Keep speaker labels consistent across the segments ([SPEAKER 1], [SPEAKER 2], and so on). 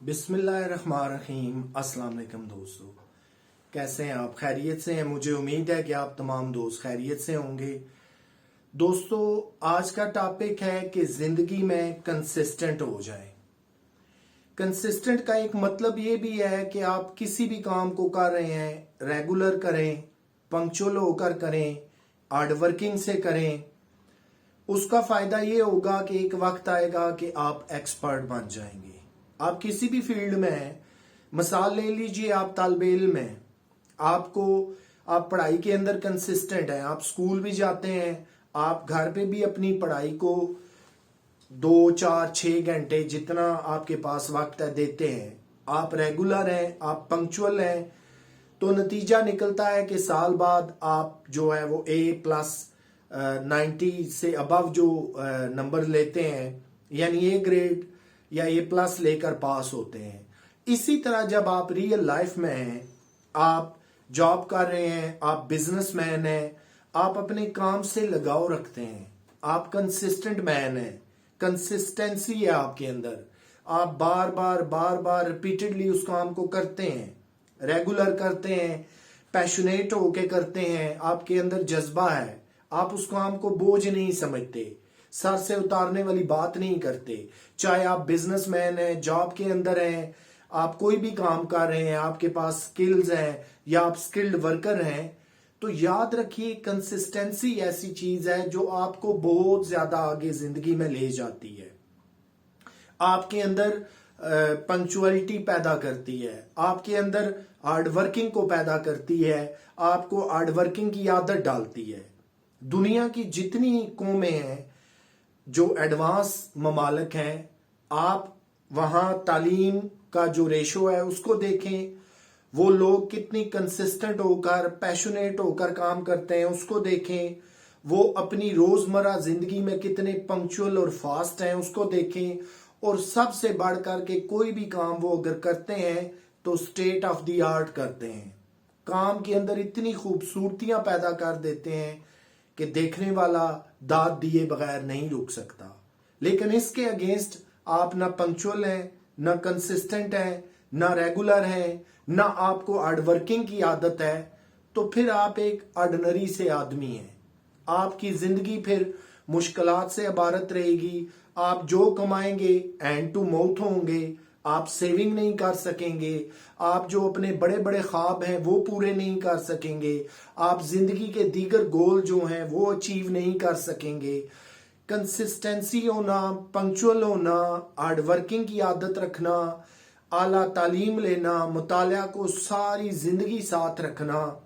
[SPEAKER 1] बिस्मिल्लाहिर्रहमानिर्रहीम। अस्सलाम वालेकुम दोस्तों, कैसे हैं आप? खैरियत से हैं? मुझे उम्मीद है कि आप तमाम दोस्त खैरियत से होंगे। दोस्तों, आज का टॉपिक है कि जिंदगी में कंसिस्टेंट हो जाएं। कंसिस्टेंट का एक मतलब ये भी है कि आप किसी भी काम को कर रहे हैं, रेगुलर करें, पंक्चुअल होकर करें, हार्ड वर्किंग से करें। उसका फायदा ये होगा कि एक वक्त आएगा कि आप एक्सपर्ट बन जाएंगे। आप किसी भी फील्ड में हैं, मिसाल ले लीजिए, आप तालिबे इल्म हैं, आप पढ़ाई के अंदर कंसिस्टेंट हैं, आप स्कूल भी जाते हैं, आप घर पे भी अपनी पढ़ाई को 2 4 6 घंटे जितना आपके पास वक्त है देते हैं, आप रेगुलर हैं, आप पंक्चुअल हैं, तो नतीजा निकलता है कि साल बाद आप जो है वो A+90 से अबव जो नंबर लेते हैं, यानी ए ग्रेड या A+ लेकर पास होते हैं। इसी तरह जब आप रियल लाइफ में हैं, आप जॉब कर रहे हैं, आप बिजनेसमैन हैं, आप अपने काम से लगाव रखते हैं, आप कंसिस्टेंट मैन हैं, कंसिस्टेंसी है आपके अंदर, आप बार बार रिपीटेडली उस काम को करते हैं, रेगुलर करते हैं, पैशनेट होके करते हैं, आपके अंदर जज्बा है, आप उस काम को बोझ नहीं समझते, सर से उतारने वाली बात नहीं करते। चाहे आप बिजनेसमैन हैं, जॉब के अंदर हैं, आप कोई भी काम कर रहे हैं, आपके पास स्किल्स हैं या आप स्किल्ड वर्कर हैं, तो याद रखिए कंसिस्टेंसी ऐसी चीज है जो आपको बहुत ज्यादा आगे जिंदगी में ले जाती है। आपके अंदर पंक्चुअलिटी पैदा करती है, आपके अंदर हार्ड वर्किंग को पैदा करती है, आपको हार्ड वर्किंग की आदत डालती है। दुनिया की जितनी कौमें हैं जो एडवांस ममालिक हैं, आप वहां तालीम का जो रेशो है उसको देखें, वो लोग कितनी कंसिस्टेंट होकर पैशनेट होकर काम करते हैं उसको देखें, वो अपनी रोजमर्रा जिंदगी में कितने पंक्चुअल और फास्ट हैं उसको देखें, और सबसे बढ़कर के कोई भी काम वो अगर करते हैं तो स्टेट ऑफ द आर्ट करते हैं। काम के अंदर इतनी खूबसूरतियां पैदा कर देते हैं कि देखने वाला दाद दिए बगैर नहीं रुक सकता। लेकिन इसके अगेंस्ट आप ना पंक्चुअल हैं, ना कंसिस्टेंट हैं, ना रेगुलर हैं, ना आपको हार्ड वर्किंग की आदत है, तो फिर आप एक ऑर्डिनरी से आदमी हैं। आपकी जिंदगी फिर मुश्किलात से इबारत रहेगी। आप जो कमाएंगे हैंड टू माउथ होंगे, आप सेविंग नहीं कर सकेंगे, आप जो अपने बड़े बड़े ख्वाब हैं वो पूरे नहीं कर सकेंगे, आप जिंदगी के दीगर गोल जो हैं वो अचीव नहीं कर सकेंगे। कंसिस्टेंसी होना, पंक्चुअल होना, हार्ड वर्किंग की आदत रखना, आला तालीम लेना, मुतालिया को सारी जिंदगी साथ रखना,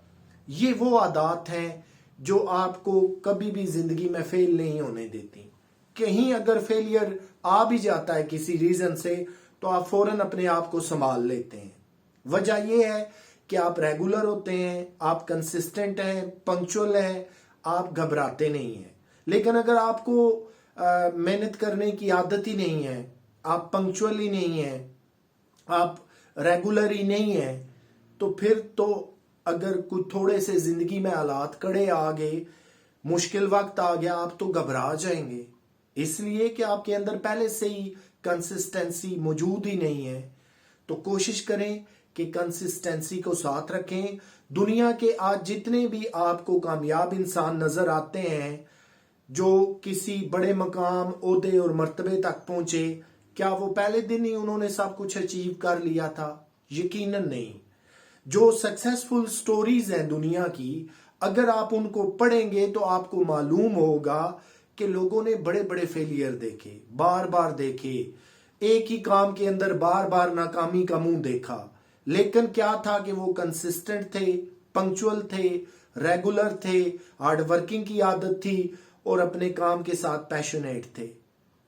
[SPEAKER 1] ये वो आदत हैं जो आपको कभी भी जिंदगी में फेल नहीं होने देती। कहीं अगर फेलियर आ भी जाता है किसी रीजन से, तो आप फौरन अपने आप को संभाल लेते हैं। वजह यह है कि आप रेगुलर होते हैं, आप कंसिस्टेंट हैं, पंक्चुअल हैं, आप घबराते नहीं हैं। लेकिन अगर आपको मेहनत करने की आदत ही नहीं है, आप पंक्चुअल ही नहीं है, आप रेगुलर ही नहीं है, तो फिर तो अगर कुछ थोड़े से जिंदगी में हालात कड़े आ गए, मुश्किल वक्त आ गया, आप तो घबरा जाएंगे, इसलिए कि आपके अंदर पहले से ही कंसिस्टेंसी मौजूद ही नहीं है। तो कोशिश करें कि कंसिस्टेंसी को साथ रखें। दुनिया के आज जितने भी आपको कामयाब इंसान नजर आते हैं जो किसी बड़े मकाम, ओहदे और मर्तबे तक पहुंचे, क्या वो पहले दिन ही उन्होंने सब कुछ अचीव कर लिया था? यकीनन नहीं। जो सक्सेसफुल स्टोरीज हैं दुनिया की, अगर आप उनको पढ़ेंगे तो आपको मालूम होगा कि लोगों ने बड़े बड़े फेलियर देखे, बार बार देखे, एक ही काम के अंदर बार बार नाकामी का मुंह देखा, लेकिन क्या था कि वो कंसिस्टेंट थे, पंक्चुअल थे, रेगुलर थे, हार्ड वर्किंग की आदत थी और अपने काम के साथ पैशनेट थे।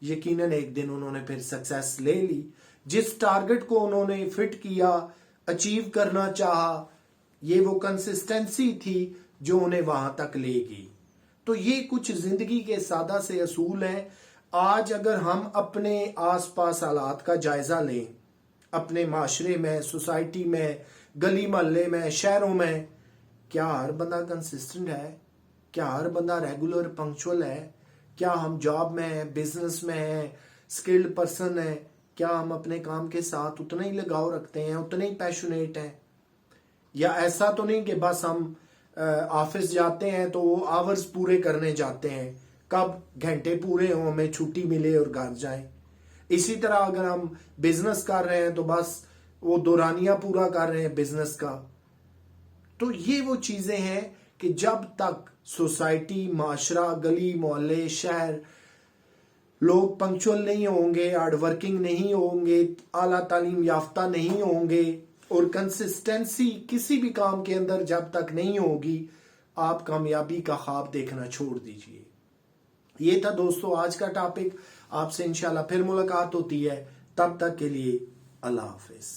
[SPEAKER 1] यकीनन एक दिन उन्होंने फिर सक्सेस ले ली। जिस टारगेट को उन्होंने फिट किया, अचीव करना चाहा, ये वो कंसिस्टेंसी थी जो उन्हें वहां तक ले गई। तो ये कुछ जिंदगी के सादा से असूल हैं। आज अगर हम अपने आसपास हालात का जायजा लें, अपने माशरे में, सोसाइटी में, गली मोहल्ले में, शहरों में, क्या हर बंदा कंसिस्टेंट है? क्या हर बंदा रेगुलर पंक्चुअल है? क्या हम जॉब में हैं, बिजनेस में हैं, स्किल्ड पर्सन है? کیا ہم اپنے کام کے ساتھ اتنا ہی لگاؤ رکھتے ہیں, اتنے ہی پیشنیٹ ہیں؟ یا ایسا تو نہیں کہ بس ہم آفس جاتے ہیں تو وہ آورز پورے کرنے جاتے ہیں, کب گھنٹے پورے ہوں ہمیں چھٹی ملے اور گھر جائیں. اسی طرح اگر ہم بزنس کر رہے ہیں تو بس وہ دورانیہ پورا کر رہے ہیں بزنس کا. تو یہ وہ چیزیں ہیں کہ جب تک سوسائٹی, معاشرہ, گلی محلے, شہر لوگ پنکچول نہیں ہوں گے, ہارڈ ورکنگ نہیں ہوں گے, اعلیٰ تعلیم یافتہ نہیں ہوں گے, اور کنسسٹنسی کسی بھی کام کے اندر جب تک نہیں ہوگی, آپ کامیابی کا خواب دیکھنا چھوڑ دیجئے. یہ تھا دوستو آج کا ٹاپک. آپ سے انشاءاللہ پھر ملاقات ہوتی ہے. تب تک کے لیے اللہ حافظ.